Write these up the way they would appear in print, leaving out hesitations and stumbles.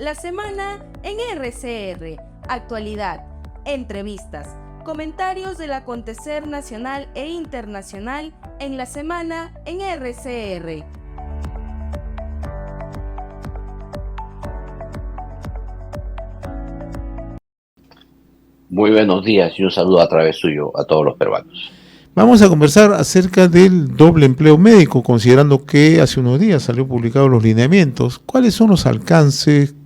La semana en RCR, actualidad, entrevistas, comentarios del acontecer nacional e internacional en la semana en RCR. Muy buenos días y un saludo a través suyo a todos los peruanos. Vamos a conversar acerca del doble empleo médico, considerando que hace unos días salió publicados los lineamientos. ¿Cuáles son los alcances?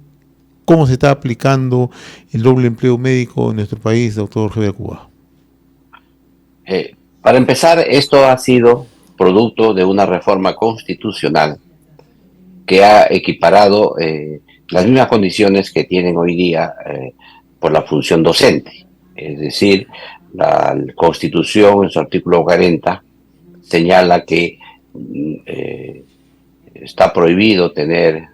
¿Cómo se está aplicando el doble empleo médico en nuestro país, doctor Javier Cuba? Para empezar, esto ha sido producto de una reforma constitucional que ha equiparado las mismas condiciones que tienen hoy día por la función docente. Es decir, la Constitución en su artículo 40 señala que está prohibido tener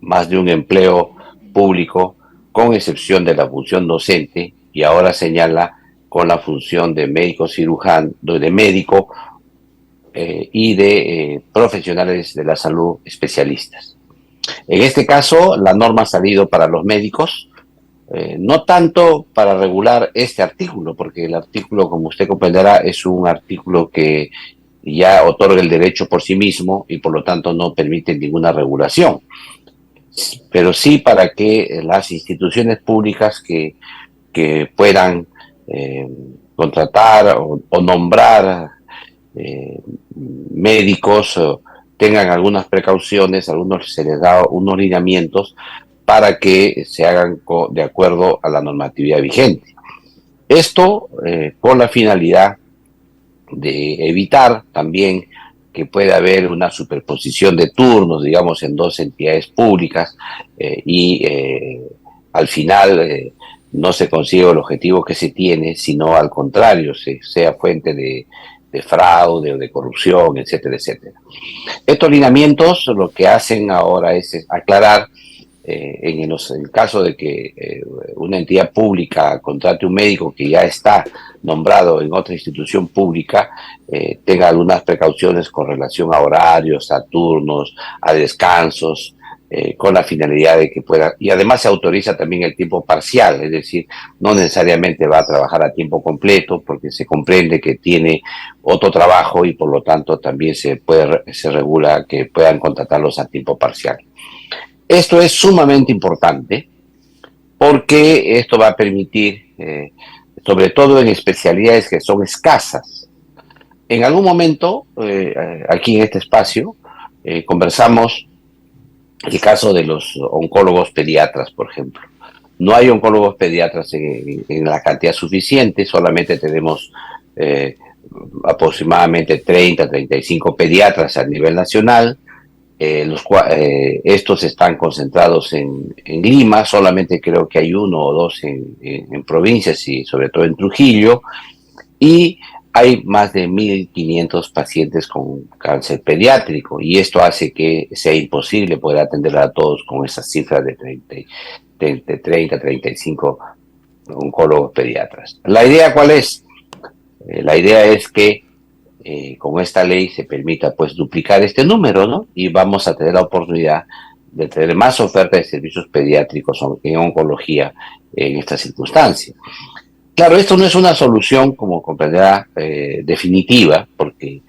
más de un empleo público, con excepción de la función docente, y ahora señala con la función de médico cirujano, de médico y de profesionales de la salud especialistas. En este caso, la norma ha salido para los médicos, no tanto para regular este artículo, porque el artículo, como usted comprenderá, es un artículo que ya otorga el derecho por sí mismo y por lo tanto no permite ninguna regulación, pero sí para que las instituciones públicas que puedan contratar o nombrar médicos tengan algunas precauciones, se les da unos lineamientos para que se hagan de acuerdo a la normatividad vigente. Esto con la finalidad de evitar también que pueda haber una superposición de turnos, digamos, en dos entidades públicas al final no se consigue el objetivo que se tiene, sino al contrario, sea fuente de fraude o de corrupción, etcétera, etcétera. Estos lineamientos lo que hacen ahora es aclarar en el caso de que una entidad pública contrate un médico que ya está nombrado en otra institución pública, tenga algunas precauciones con relación a horarios, a turnos, a descansos, con la finalidad de que pueda, y además se autoriza también el tiempo parcial, es decir, no necesariamente va a trabajar a tiempo completo, porque se comprende que tiene otro trabajo y por lo tanto también se regula que puedan contratarlos a tiempo parcial. Esto es sumamente importante porque esto va a permitir, sobre todo en especialidades que son escasas. En algún momento, aquí en este espacio, conversamos el caso de los oncólogos pediatras, por ejemplo. No hay oncólogos pediatras en la cantidad suficiente, solamente tenemos aproximadamente 30, 35 pediatras a nivel nacional. Estos están concentrados en Lima, solamente creo que hay uno o dos en provincias y sobre todo en Trujillo, y hay más de 1.500 pacientes con cáncer pediátrico, y esto hace que sea imposible poder atender a todos con esas cifras de 30, 35 oncólogos pediatras. ¿La idea cuál es? La idea es que con esta ley se permita pues duplicar este número, ¿no? Y vamos a tener la oportunidad de tener más oferta de servicios pediátricos en oncología en esta circunstancia. Claro, esto no es una solución, como comprenderá, definitiva, porque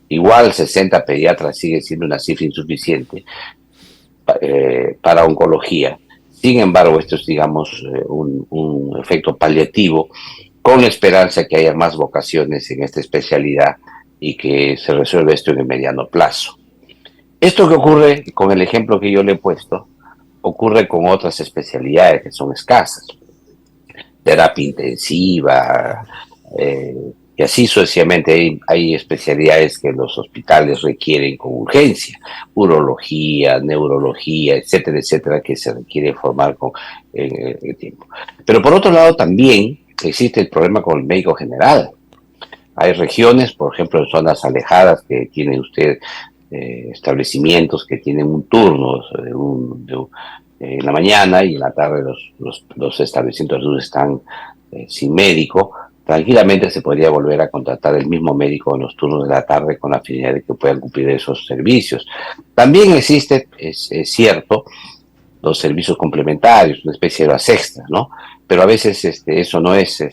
igual 60 pediatras sigue siendo una cifra insuficiente para oncología. Sin embargo, esto es, digamos, un efecto paliativo, con la esperanza que haya más vocaciones en esta especialidad y que se resuelva esto en el mediano plazo. Esto que ocurre, con el ejemplo que yo le he puesto, ocurre con otras especialidades que son escasas. Terapia intensiva, y así sucesivamente hay especialidades que los hospitales requieren con urgencia, urología, neurología, etcétera, etcétera, que se requiere formar en el tiempo. Pero por otro lado también existe el problema con el médico general. Hay regiones, por ejemplo, en zonas alejadas que tiene usted establecimientos que tienen un turno en la mañana y en la tarde los establecimientos están sin médico. Tranquilamente se podría volver a contratar el mismo médico en los turnos de la tarde con la finalidad de que puedan cumplir esos servicios. También existe, es cierto, los servicios complementarios, una especie de horas extras, ¿no? Pero a veces eso no es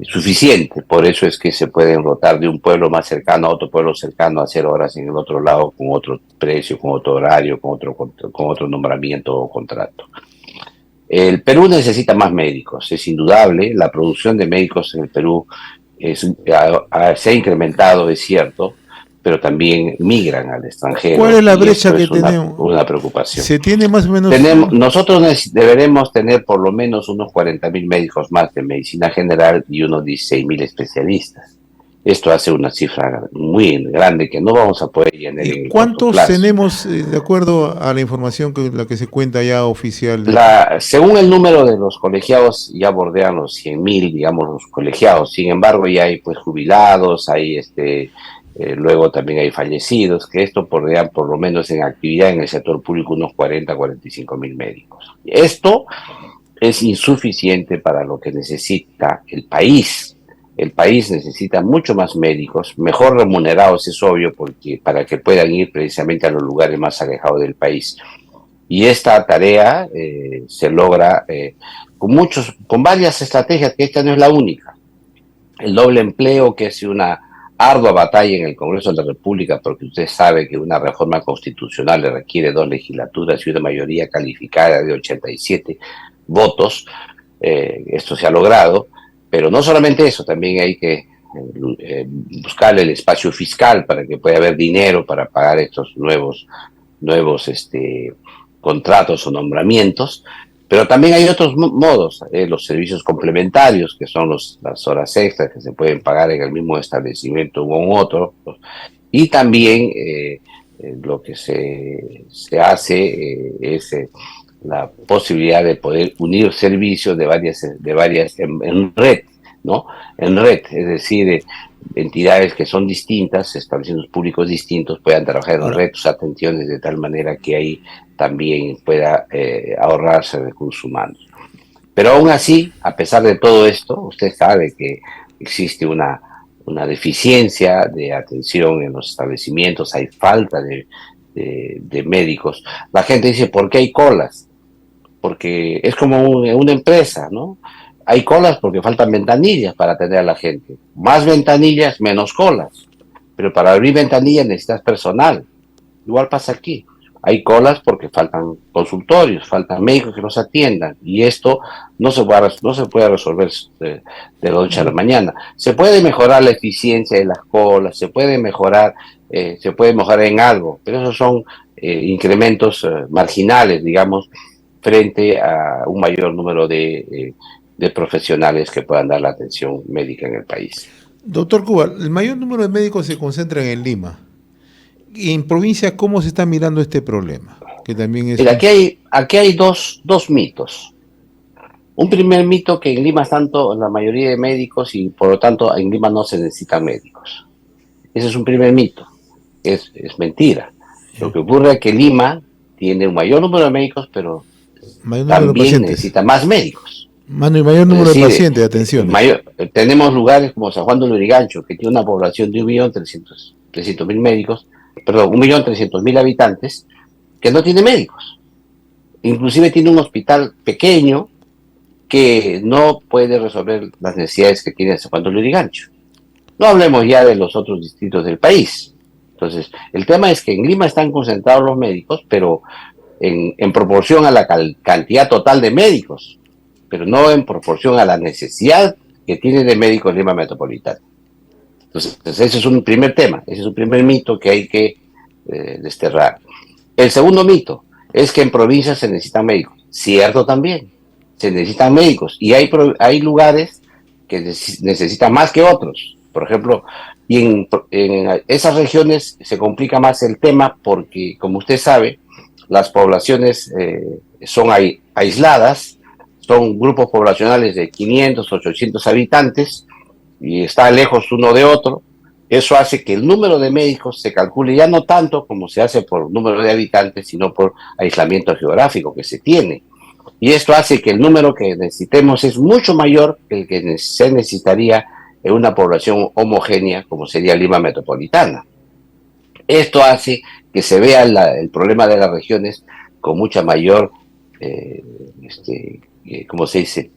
suficiente, por eso es que se pueden rotar de un pueblo más cercano a otro pueblo cercano a hacer horas en el otro lado con otro precio, con otro horario, con otro nombramiento o contrato. El Perú necesita más médicos, es indudable, la producción de médicos en el Perú se ha incrementado, es cierto, pero también migran al extranjero. ¿Cuál es la y brecha esto que es tenemos? una preocupación. ¿Se tiene más o menos? Nosotros deberemos tener por lo menos unos 40.000 médicos más de medicina general y unos 16.000 especialistas. Esto hace una cifra muy grande que no vamos a poder llenar en ¿Y el corto cuántos plazo. tenemos, de acuerdo a la información la que se cuenta ya oficial? Según el número de los colegiados, ya bordean los 100.000, digamos, los colegiados. Sin embargo, ya hay pues jubilados, hay luego también hay fallecidos, que esto bordean por lo menos en actividad en el sector público unos 45.000 médicos. Esto es insuficiente para lo que necesita el país. El país necesita mucho más médicos, mejor remunerados, es obvio, porque para que puedan ir precisamente a los lugares más alejados del país. Y esta tarea se logra con varias estrategias, que esta no es la única. El doble empleo, que es una ardua batalla en el Congreso de la República, porque usted sabe que una reforma constitucional le requiere 2 legislaturas y una mayoría calificada de 87 votos. Esto se ha logrado, pero no solamente eso, también hay que buscar el espacio fiscal para que pueda haber dinero para pagar estos nuevos contratos o nombramientos, pero también hay otros modos, los servicios complementarios, que son las horas extras que se pueden pagar en el mismo establecimiento u en otro, y también lo que se hace es la posibilidad de poder unir servicios de varias en red, ¿no? En red, es decir, entidades que son distintas, establecimientos públicos distintos, puedan trabajar en red sus atenciones de tal manera que ahí también pueda ahorrarse recursos humanos. Pero aún así, a pesar de todo esto, usted sabe que existe una deficiencia de atención en los establecimientos, hay falta de médicos. La gente dice, ¿por qué hay colas? Porque es como una empresa, ¿no? Hay colas porque faltan ventanillas para atender a la gente. Más ventanillas, menos colas. Pero para abrir ventanillas necesitas personal. Igual pasa aquí. Hay colas porque faltan consultorios, faltan médicos que los atiendan. Y esto no se puede resolver de la noche a la mañana. Se puede mejorar la eficiencia de las colas, se puede mejorar en algo, pero esos son incrementos marginales, digamos, frente a un mayor número de profesionales que puedan dar la atención médica en el país. Doctor Cuba, el mayor número de médicos se concentran en Lima. ¿Y en provincia cómo se está mirando este problema? Que también es... Mira, aquí hay dos mitos. Un primer mito, que en Lima están la mayoría de médicos y por lo tanto en Lima no se necesitan médicos. Ese es un primer mito. Es mentira. Lo que ocurre es que Lima tiene un mayor número de médicos, pero también necesita más médicos. Mayor número de pacientes, de atención. Tenemos lugares como San Juan de Lurigancho, que tiene una población de 1.300.000 médicos, perdón, 1.300.000 habitantes, que no tiene médicos. Inclusive tiene un hospital pequeño que no puede resolver las necesidades que tiene San Juan de Lurigancho. No hablemos ya de los otros distritos del país. Entonces, el tema es que en Lima están concentrados los médicos, pero en proporción a la cantidad total de médicos, pero no en proporción a la necesidad que tiene de médicos Lima Metropolitana. Entonces, ese es un primer tema, ese es un primer mito que hay que desterrar. El segundo mito es que en provincias se necesitan médicos. Cierto también, se necesitan médicos y hay lugares que necesitan más que otros. Por ejemplo, y en esas regiones se complica más el tema porque, como usted sabe, las poblaciones son aisladas, son grupos poblacionales de 500, 800 habitantes y está lejos uno de otro. Eso hace que el número de médicos se calcule ya no tanto como se hace por número de habitantes, sino por aislamiento geográfico que se tiene. Y esto hace que el número que necesitemos es mucho mayor que el que se necesitaría en una población homogénea como sería Lima Metropolitana. Esto hace que se vea el problema de las regiones con mucha mayor, ¿cómo se dice?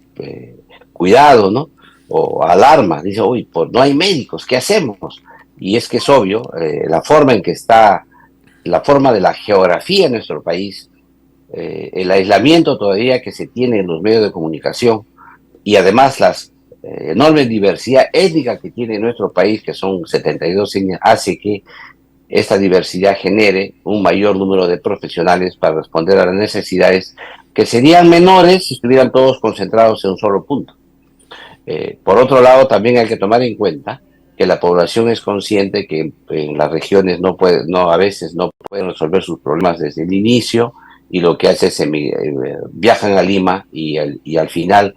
Cuidado, ¿no? O alarma. Dice, uy, pues no hay médicos, ¿qué hacemos? Y es que es obvio, la forma en que está, la forma de la geografía en nuestro país, el aislamiento todavía que se tiene en los medios de comunicación y además las enorme diversidad étnica que tiene nuestro país, que son 72 etnias, hace que esta diversidad genere un mayor número de profesionales para responder a las necesidades que serían menores si estuvieran todos concentrados en un solo punto. Por otro lado, también hay que tomar en cuenta que la población es consciente que en las regiones a veces no pueden resolver sus problemas desde el inicio, y lo que hace es viajan a Lima y al final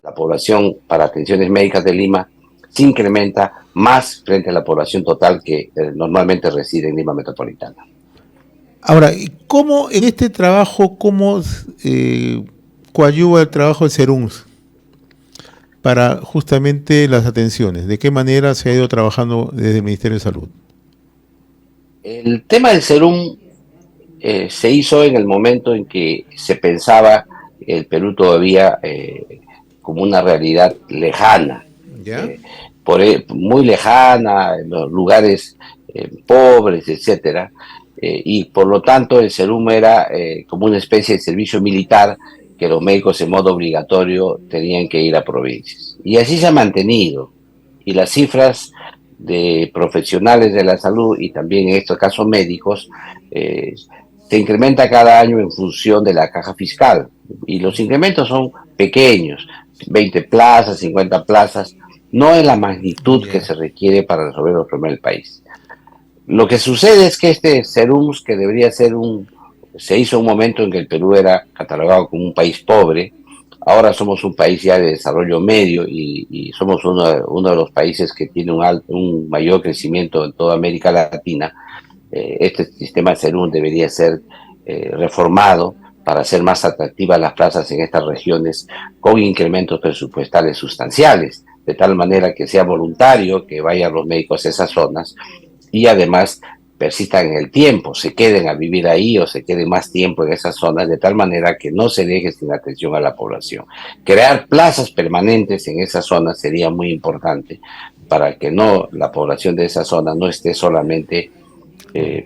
la población para atenciones médicas de Lima se incrementa más frente a la población total que normalmente reside en Lima metropolitana. Ahora, ¿cómo en este trabajo, coadyuva el trabajo de SERUMS para justamente las atenciones? ¿De qué manera se ha ido trabajando desde el Ministerio de Salud? El tema del SERUM se hizo en el momento en que se pensaba el Perú todavía como una realidad lejana, muy lejana, en los lugares pobres, etcétera, y por lo tanto el SERUM era como una especie de servicio militar que los médicos en modo obligatorio tenían que ir a provincias. Y así se ha mantenido, y las cifras de profesionales de la salud y también en estos casos médicos se incrementa cada año en función de la caja fiscal, y los incrementos son pequeños, 20 plazas, 50 plazas, no en la magnitud que se requiere para resolver los problemas del país. Lo que sucede es que este SERUMS, que debería ser se hizo un momento en que el Perú era catalogado como un país pobre, ahora somos un país ya de desarrollo medio y somos uno de los países que tiene un mayor crecimiento en toda América Latina. Este sistema de SERUM debería ser reformado para hacer más atractivas las plazas en estas regiones con incrementos presupuestales sustanciales, de tal manera que sea voluntario que vayan los médicos a esas zonas y además persistan en el tiempo, se queden a vivir ahí o se queden más tiempo en esas zonas, de tal manera que no se deje sin atención a la población. Crear plazas permanentes en esas zonas sería muy importante para que la población de esa zona no esté solamente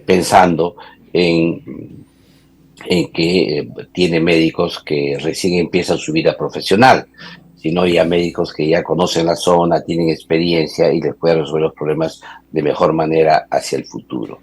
pensando en que tiene médicos que recién empiezan su vida profesional, sino ya médicos que ya conocen la zona, tienen experiencia y les pueden resolver los problemas de mejor manera hacia el futuro.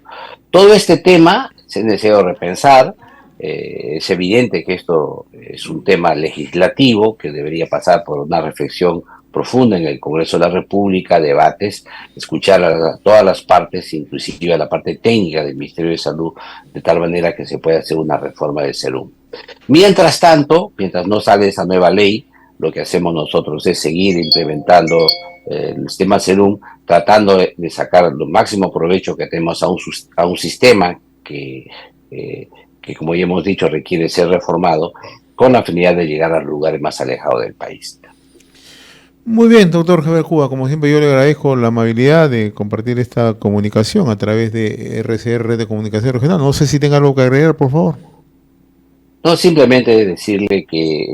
Todo este tema se desea repensar. Es evidente que esto es un tema legislativo que debería pasar por una reflexión profunda en el Congreso de la República, debates, escuchar a todas las partes, inclusive a la parte técnica del Ministerio de Salud, de tal manera que se pueda hacer una reforma del SERUM. Mientras tanto, mientras no sale esa nueva ley, lo que hacemos nosotros es seguir implementando el sistema SERUM, tratando de sacar lo máximo provecho que tenemos a un sistema que, como ya hemos dicho, requiere ser reformado, con la finalidad de llegar a los lugares más alejados del país. Muy bien, doctor Javier Cuba, como siempre yo le agradezco la amabilidad de compartir esta comunicación a través de RCR de Comunicación Regional. No sé si tenga algo que agregar, por favor. No, simplemente decirle que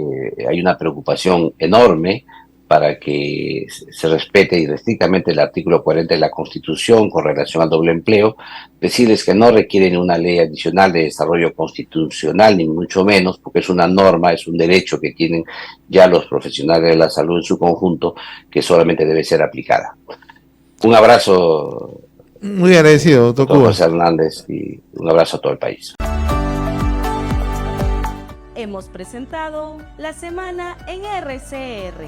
hay una preocupación enorme para que se respete estrictamente el artículo 40 de la Constitución con relación al doble empleo, decirles que no requieren una ley adicional de desarrollo constitucional, ni mucho menos, porque es una norma, es un derecho que tienen ya los profesionales de la salud en su conjunto, que solamente debe ser aplicada. Un abrazo. Muy agradecido, doctor Cuba. José Hernández, y un abrazo a todo el país. Hemos presentado La Semana en RCR.